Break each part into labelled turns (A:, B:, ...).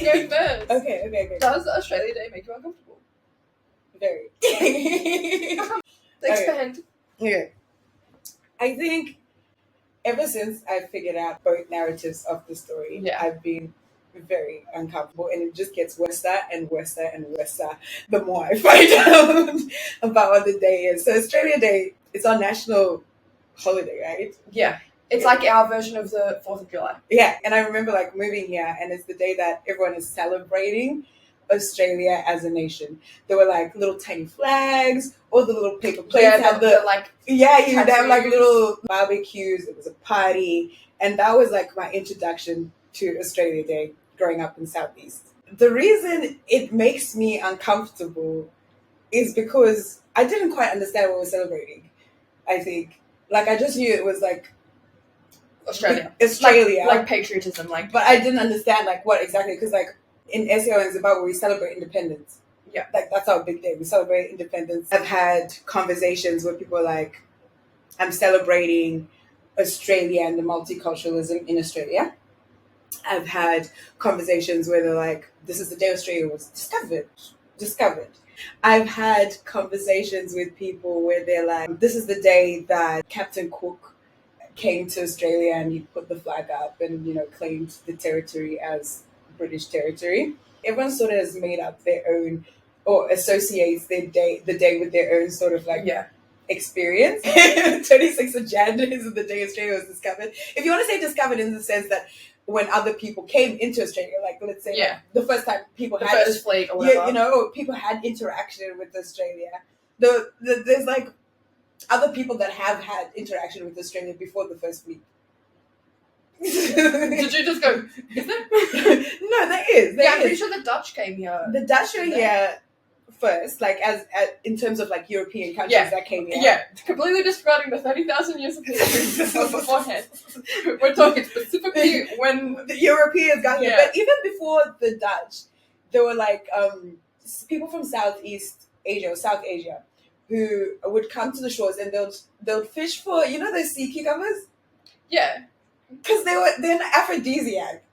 A: go first.
B: Okay.
A: Does Australia Day make you uncomfortable?
B: Very.
A: Expand.
B: Okay. I think ever since I figured out both narratives of the story, I've been very uncomfortable, and it just gets worse and worse and worse the more I find out about what the day is. So Australia Day, it's our national holiday, right?
A: Yeah. It's like our version of the 4th of July.
B: Yeah, and I remember like moving here, and it's the day that everyone is celebrating Australia as a nation. There were like little tiny flags, all the little paper plates had the
A: like
B: you'd have like little barbecues. It was a party, and that was like my introduction to Australia Day growing up in Southeast. The reason it makes me uncomfortable is because I didn't quite understand what we're celebrating. I think like I just knew it was like
A: Australia, like patriotism, like.
B: But I didn't understand like what exactly, because like in SEO and Zimbabwe we celebrate independence.
A: Yeah,
B: like that's our big day. We celebrate independence. I've had conversations where people are like, I'm celebrating Australia and the multiculturalism in Australia. I've had conversations where they're like, this is the day Australia was discovered. I've had conversations with people where they're like, this is the day that Captain Cook came to Australia and he put the flag up and, claimed the territory as British territory. Everyone sort of has made up their own or associates the day with their own sort of like experience. 26th of January is the day Australia was discovered. If you want to say discovered in the sense that when other people came into Australia, like let's say the first time people
A: the first fleet or whatever.
B: People had interaction with Australia. There's like other people that have had interaction with Australia before the first fleet.
A: Did you just go, is there?
B: No, there is.
A: I'm pretty sure the Dutch came here.
B: The Dutch were here first, like as in terms of like European countries that came here.
A: Yeah, completely disregarding the 30,000 years of history beforehand. We're talking specifically when
B: the Europeans got here. But even before the Dutch, there were like people from Southeast Asia or South Asia who would come to the shores and they'll fish for those sea cucumbers.
A: Yeah.
B: Because they're an aphrodisiac.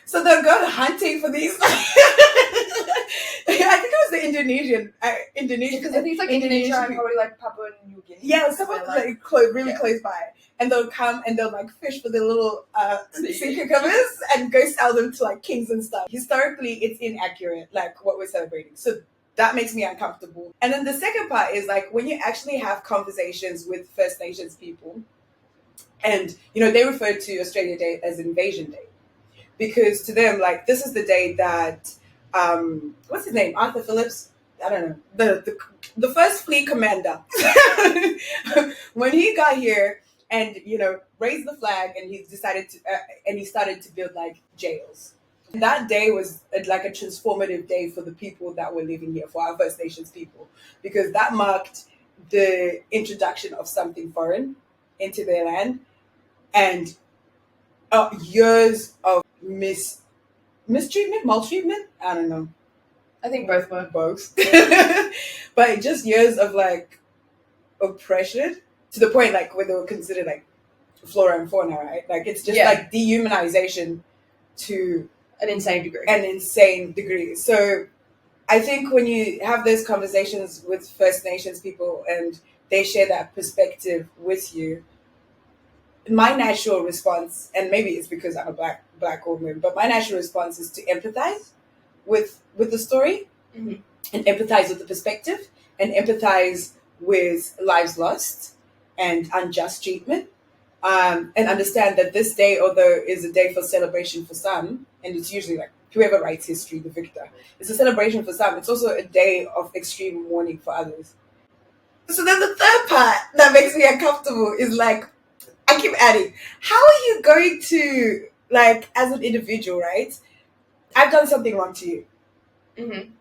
B: So they'll go hunting for these. I think it was the Indonesian.
A: Because I think it's like Indonesia and probably like Papua New Guinea.
B: Yeah, somewhere like really close by. And they'll come and they'll like fish for the little sea cucumbers and go sell them to like kings and stuff. Historically, it's inaccurate, like what we're celebrating. So that makes me uncomfortable. And then the second part is like when you actually have conversations with First Nations people, and they refer to Australia Day as Invasion Day, because to them, like, this is the day that what's his name, Arthur Phillips, I don't know, the first fleet commander, when he got here and raised the flag, and he decided to and he started to build like jails. That day was like a transformative day for the people that were living here, for our First Nations people, because that marked the introduction of something foreign into their land, and years of mistreatment, maltreatment. I don't know.
A: I think both were.
B: Both. But just years of like oppression, to the point like where they were considered like flora and fauna, right? Like it's just like dehumanization to
A: an insane degree.
B: So I think when you have those conversations with First Nations people and they share that perspective with you, my natural response, and maybe it's because I'm a black woman, but my natural response is to empathize with the story, and empathize with the perspective, and empathize with lives lost and unjust treatment, and understand that this day, although is a day for celebration for some, and it's usually like whoever writes history, the victor, it's a celebration for some, it's also a day of extreme mourning for others. So then the third part that makes me uncomfortable is like, I keep adding, how are you going to, like, as an individual, right? I've done something wrong to you.
A: Mm-hmm.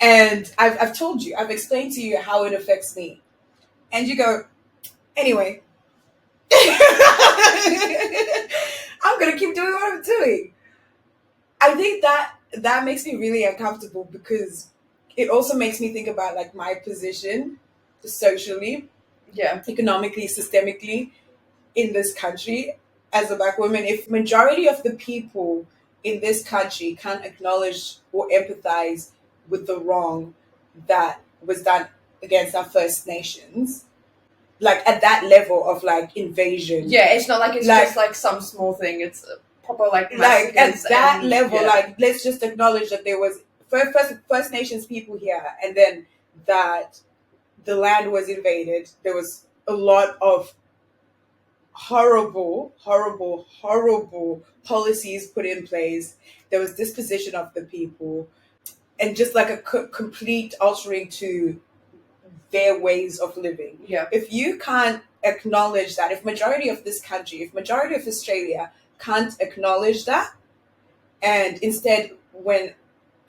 B: And I've told you, I've explained to you how it affects me. And you go, anyway, I'm going to keep doing what I'm doing. I think that makes me really uncomfortable, because it also makes me think about, like, my position socially, economically, systemically, in this country as a black woman. If majority of the people in this country can't acknowledge or empathize with the wrong that was done against our First Nations, like at that level of like invasion.
A: Yeah, it's not like it's
B: Like-
A: just like some small thing. It's a proper like
B: Like at
A: massacres
B: that
A: and-
B: level,
A: yeah.
B: like let's just acknowledge that there was First Nations people here, and then that the land was invaded. There was a lot of horrible policies put in place. There was disposition of the people, and just like a complete altering to their ways of living.
A: Yeah.
B: If you can't acknowledge that, if majority of this country, if majority of Australia can't acknowledge that, and instead when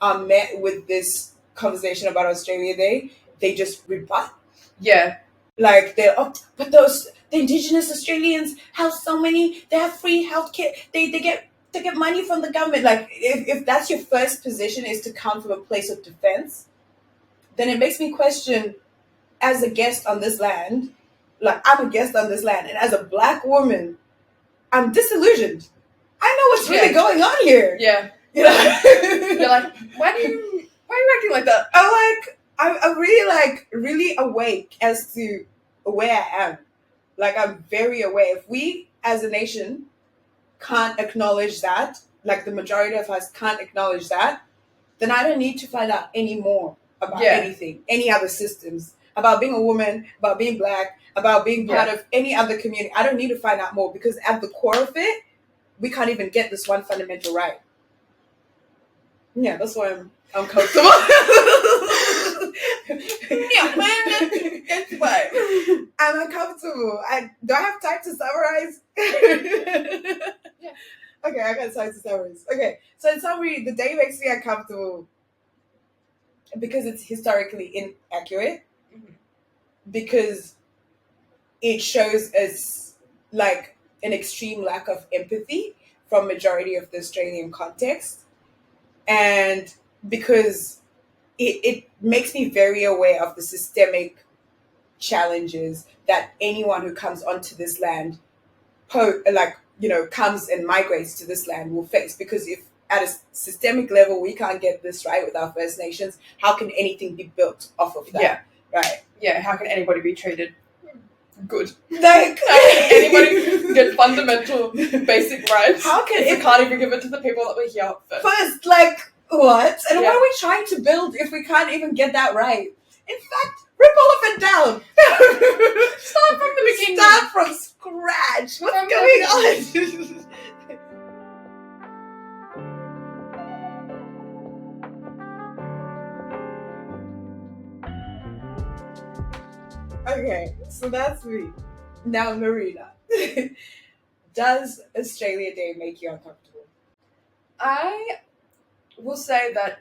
B: I'm met with this conversation about Australia Day, they just rebut.
A: Yeah.
B: Like but the Indigenous Australians have so many. They have free healthcare. They get money from the government. Like if that's your first position is to come from a place of defense, then it makes me question. As a guest on this land, like I'm a guest on this land, and as a Black woman, I'm disillusioned. I know what's really going on here.
A: Yeah.
B: You know?
A: You're like, why are you acting like that?
B: I'm really like really awake as to where I am. Like I'm very aware. If we as a nation can't acknowledge that, like the majority of us can't acknowledge that, then I don't need to find out any more about anything, any other systems, about being a woman, about being Black, about being part of any other community. I don't need to find out more, because at the core of it, we can't even get this one fundamental right. Yeah, that's why I'm uncomfortable.
A: Yeah, man, that's why.
B: I'm uncomfortable. Do I have time to summarize?
A: Yeah.
B: Okay, I got time to summarize. Okay, so in summary, the day makes me uncomfortable because it's historically inaccurate, because it shows us like an extreme lack of empathy from majority of the Australian context, and because it makes me very aware of the systemic challenges that anyone who comes onto this land comes and migrates to this land will face. Because if at a systemic level we can't get this right with our First Nations, how can anything be built off of that?
A: Yeah.
B: Right.
A: Yeah, how can anybody be treated good?
B: Like
A: How can anybody get fundamental basic rights?
B: How can
A: if we can't even give it to the people that were here first?
B: like what? And
A: Yeah.
B: what are we trying to build if we can't even get that right? In fact, rip all of it down.
A: Start from the beginning.
B: Start from scratch. What's
A: From the
B: going on? Okay, so that's me. Now, Marina. Does Australia Day make you uncomfortable?
A: I will say that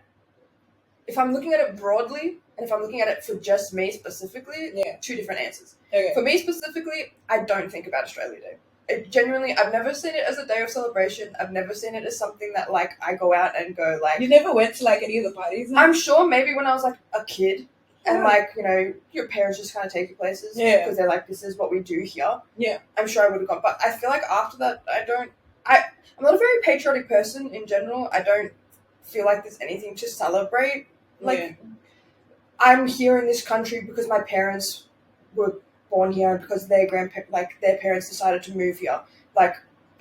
A: if I'm looking at it broadly, and if I'm looking at it for just me specifically, two different answers.
B: Okay.
A: For me specifically, I don't think about Australia Day. I've never seen it as a day of celebration. I've never seen it as something that, like, I go out and go, like...
B: You never went to, like, any of the parties?
A: I'm sure maybe when I was, like, a kid, and,
B: Yeah.
A: like, you know, your parents just kind of take you places.
B: Yeah.
A: Because they're like, this is what we do here.
B: Yeah.
A: I'm sure I would have gone. But I feel like after that, I'm not a very patriotic person in general. I don't feel like there's anything to celebrate. Like, I'm here in this country because my parents were born here and because their parents decided to move here. Like,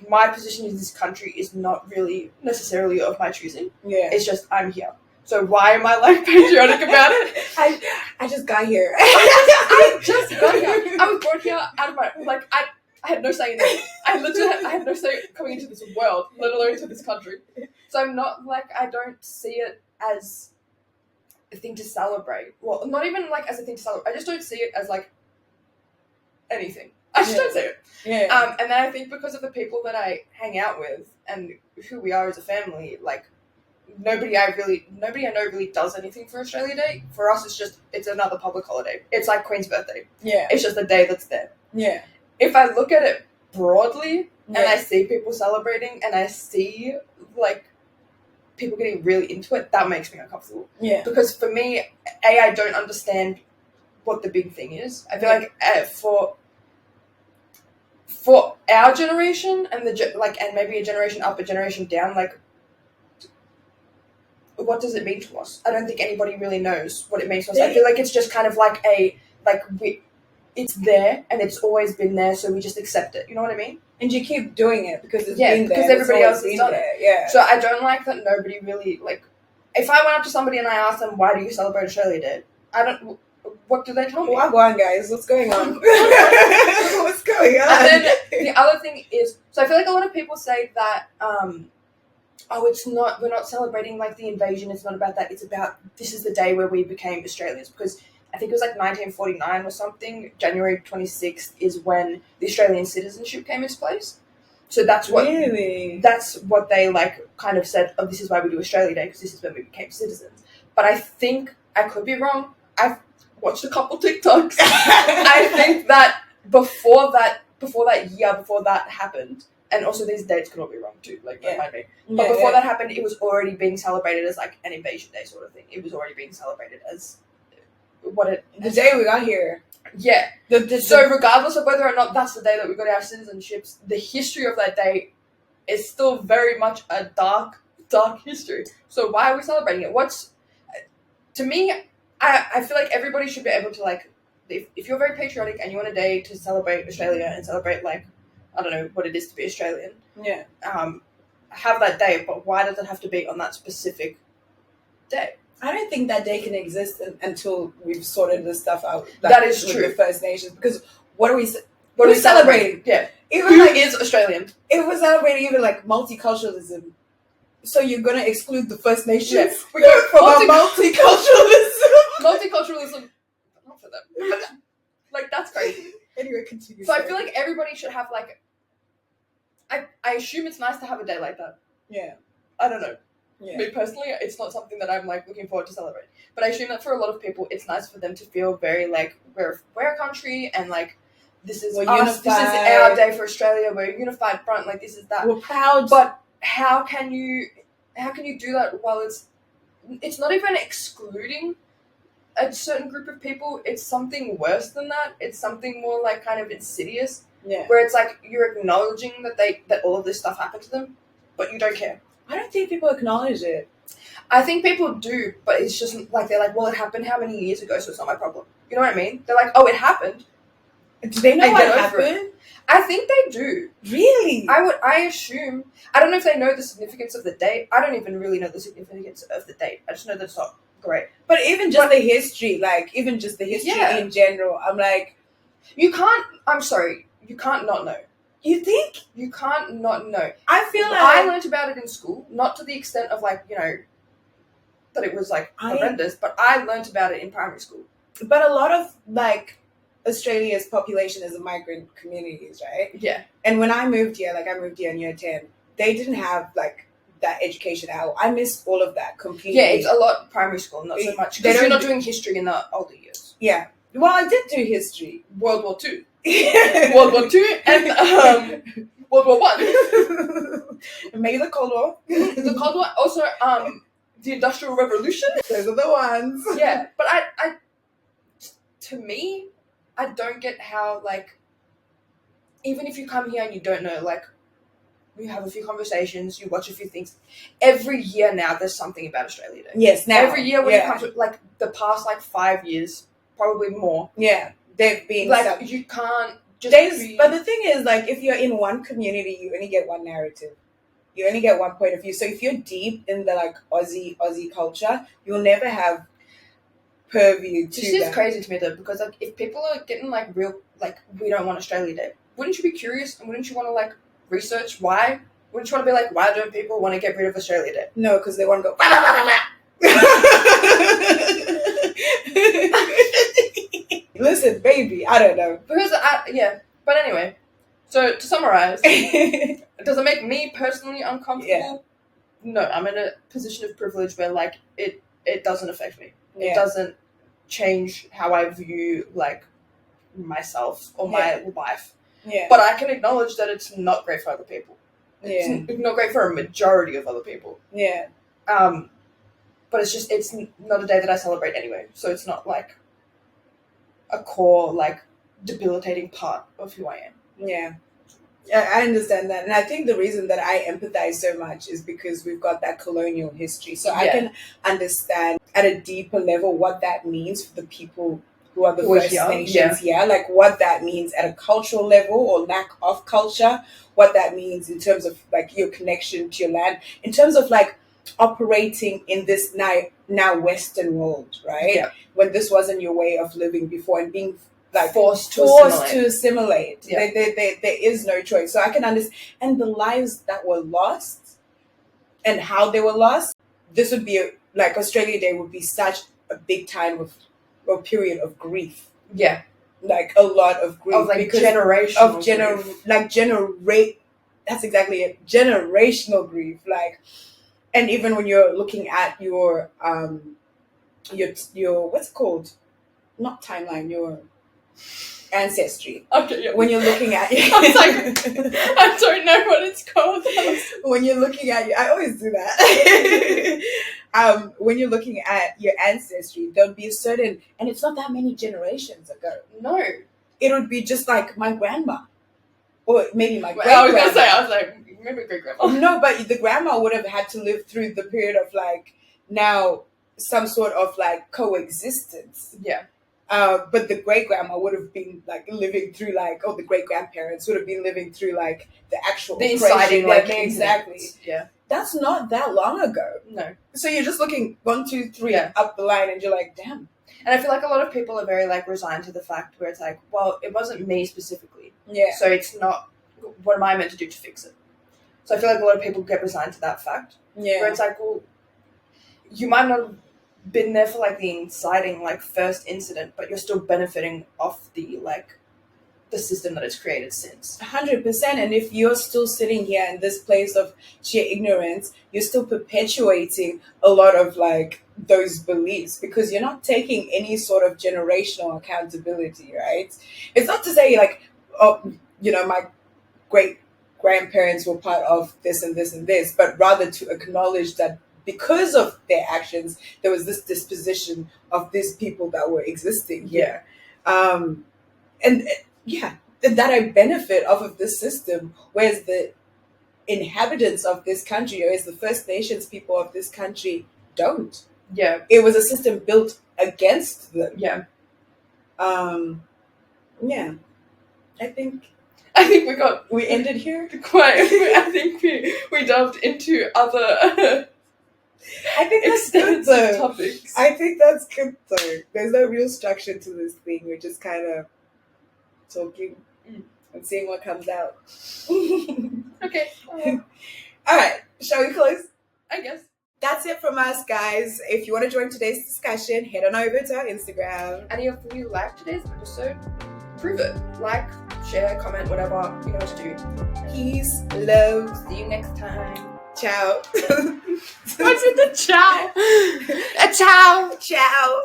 A: my position in this country is not really necessarily of my choosing.
B: Yeah.
A: It's just I'm here. So why am I, like, patriotic about it?
B: I just got here.
A: I just got here. I was born here out of my, like, I had no say in it. I had no say coming into this world, let alone into this country. So I'm not, like, I don't see it as a thing to celebrate. Well, not even, like, as a thing to celebrate. I just don't see it as, like, anything. I just don't see it.
B: Yeah.
A: And then I think because of the people that I hang out with and who we are as a family, like, nobody I know really does anything for Australia Day. For us, it's another public holiday. It's like Queen's birthday.
B: Yeah.
A: It's just a day that's there.
B: Yeah.
A: If I look at it broadly and I see people celebrating and I see, like, people getting really into it, that makes me uncomfortable.
B: Yeah.
A: Because for me, I don't understand what the big thing is. I feel like for our generation and and maybe a generation up, a generation down, like, what does it mean to us? I don't think anybody really knows what it means to us. I feel like it's just kind of like it's there and it's always been there, so we just accept it. You know what I mean?
B: And you keep doing it because it's
A: Yeah,
B: been there.
A: because everybody else has
B: been
A: done
B: there.
A: it.
B: Yeah.
A: So I don't like that nobody really, like, if I went up to somebody and I asked them, why do you celebrate Australia Day? What do they tell me?
B: Wagwan, guys, what's going on? What's going on?
A: And then the other thing is, so I feel like a lot of people say that, we're not celebrating like the invasion, it's not about that, it's about, this is the day where we became Australians, because I think it was like 1949 or something, January 26th is when the Australian citizenship came into place. So that's what they like kind of said, oh, this is why we do Australia Day, because this is when we became citizens. But I think, I could be wrong, I've watched a couple TikToks. I think that before that happened, and also these dates could all be wrong too, like that might be. But before that happened, it was already being celebrated as like an invasion day sort of thing. It was already being celebrated as
B: the day we got here.
A: Yeah. So regardless of whether or not that's the day that we got our citizenships, the history of that day is still very much a dark history. So why are we celebrating it? To me, I feel like everybody should be able to, like, if you're very patriotic and you want a day to celebrate Australia and celebrate, like, I don't know what it is to be Australian.
B: Yeah.
A: Have that day, but why does it have to be on that specific day?
B: I don't think that day can exist until we've sorted this stuff out.
A: Like, that is true.
B: With the First Nations, because what are we
A: celebrating? Yeah.
B: Even
A: who is Australian?
B: If we're celebrating even like multiculturalism, so you're gonna exclude the First Nations?
A: Yes.
B: We go from multiculturalism.
A: Multiculturalism, not for them. Like, that's crazy.
B: Anyway, continue.
A: So I feel like everybody should have like. I assume it's nice to have a day like that.
B: Yeah.
A: I don't know.
B: Yeah.
A: Me personally, it's not something that I'm like looking forward to celebrate. But I assume that for a lot of people, it's nice for them to feel very like we're a country and like this is us. Unified. This is our day for Australia. We're a unified front. Like this is that.
B: We're proud.
A: But how can you do that while it's not even excluding a certain group of people? It's something worse than that. It's something more like kind of insidious.
B: Yeah.
A: Where it's like you're acknowledging that all of this stuff happened to them, but you don't care.
B: I don't think people acknowledge it.
A: I think people do, but it's just like they're like, well, it happened how many years ago, so it's not my problem. You know what I mean? They're like, oh, it happened.
B: Do they know what happened?
A: I think they do.
B: Really?
A: I assume. I don't know if they know the significance of the date. I don't even really know the significance of the date. I just know that it's not great.
B: But even just the history, in general, I'm like,
A: I'm sorry, you can't not know.
B: You think?
A: You can't not know.
B: I feel like
A: I learned about it in school, not to the extent of like, you know, that it was like horrendous, but I learned about it in primary school.
B: But a lot of like Australia's population is a migrant communities, right?
A: Yeah.
B: And when I moved here, in year 10, they didn't have like that education out. I missed all of that completely.
A: Yeah, it's a lot primary school, not so much. Because you're not doing history in the older years.
B: Yeah. Well, I did do history.
A: World War II. World War II and World War I.
B: Maybe the Cold War.
A: The Cold War. Also, the Industrial Revolution.
B: Those are the ones.
A: Yeah, but I to me, I don't get how, like, even if you come here and you don't know, like, you have a few conversations, you watch a few things. Every year now, there's something about Australia Day.
B: Yes, now.
A: Every year when it comes to, like, the past, like, 5 years, probably more.
B: Yeah, they've been...
A: Like, you can't just
B: But the thing is, like, if you're in one community, you only get one narrative. You only get one point of view. So if you're deep in the, like, Aussie culture, you'll never have purview to
A: This is crazy to me, though, because, like, if people are getting, like, real... Like, we don't want Australia Day, wouldn't you be curious and wouldn't you want to, like, research why? Wouldn't you want to be like, why don't people want to get rid of Australia Day?
B: No, because they want to go... Listen, baby, I don't know.
A: Because, but anyway, so to summarize, does it make me personally uncomfortable?
B: Yeah.
A: No, I'm in a position of privilege where, like, it doesn't affect me.
B: Yeah.
A: It doesn't change how I view, like, myself or my life.
B: Yeah.
A: But I can acknowledge that it's not great for other people.
B: Yeah.
A: It's not great for a majority of other people.
B: Yeah.
A: But it's not a day that I celebrate anyway, so it's not, like, a core, like, debilitating part of who I am.
B: Yeah. I understand that, and I think the reason that I empathize so much is because we've got that colonial history. So I can understand at a deeper level what that means for the people who are the First Nations. Like what that means at a cultural level or lack of culture, what that means in terms of like your connection to your land, in terms of like operating in this now Western world, right?
A: Yeah.
B: When this wasn't your way of living before and being like
A: forced to assimilate.
B: Yeah. There is no choice. So I can understand. And the lives that were lost and how they were lost, this would be like Australia Day would be such a big time of a period of grief.
A: Yeah.
B: Like a lot of grief.
A: Of like generational
B: grief. That's exactly it. Generational grief. Like, and even when you're looking at your what's it called? Not timeline, your ancestry.
A: Okay, yeah.
B: When you're looking at
A: I was like, I don't know what it's called.
B: When you're looking at I always do that. When you're looking at your ancestry, there'll be a certain, and it's not that many generations ago.
A: No.
B: It would be just like my grandma. Or maybe my great
A: grandma. I was like, maybe great grandma.
B: No, but the grandma would have had to live through the period of like now some sort of like coexistence.
A: Yeah.
B: But the great grandma would have been like living through like, the great grandparents would have been living through like the actual
A: inciting, like
B: exactly.
A: Yeah.
B: That's not that long ago.
A: No.
B: So you're just looking 1, 2, 3 up the line, and you're like, damn.
A: And I feel like a lot of people are very like resigned to the fact where it's like, well, it wasn't me specifically.
B: Yeah.
A: So it's not. What am I meant to do to fix it? So I feel like a lot of people get resigned to that fact.
B: Yeah.
A: Where it's like, well, you might not have been there for like the inciting like first incident, but you're still benefiting off the like the system that it's created since.
B: 100%. And if you're still sitting here in this place of sheer ignorance, you're still perpetuating a lot of like those beliefs because you're not taking any sort of generational accountability, right? It's not to say like, my great grandparents were part of this and this and this, but rather to acknowledge that because of their actions, there was this disposition of these people that were existing here. And that I benefit off of this system, whereas the inhabitants of this country, or as the First Nations people of this country, don't.
A: Yeah.
B: It was a system built against them.
A: Yeah.
B: I think we ended here.
A: I think we delved into other
B: I think that's good though.
A: Topics.
B: I think that's good though. There's no real structure to this thing. We're just kind of talking and seeing what comes out.
A: Okay.
B: All right. Shall we close?
A: I guess.
B: That's it from us, guys. If you want to join today's discussion, head on over to our Instagram.
A: And if you like today's episode, prove it. Like, share, comment, whatever you know what to do.
B: Peace, love.
A: See you next time.
B: Ciao.
A: What's with the ciao? A ciao.
B: Ciao.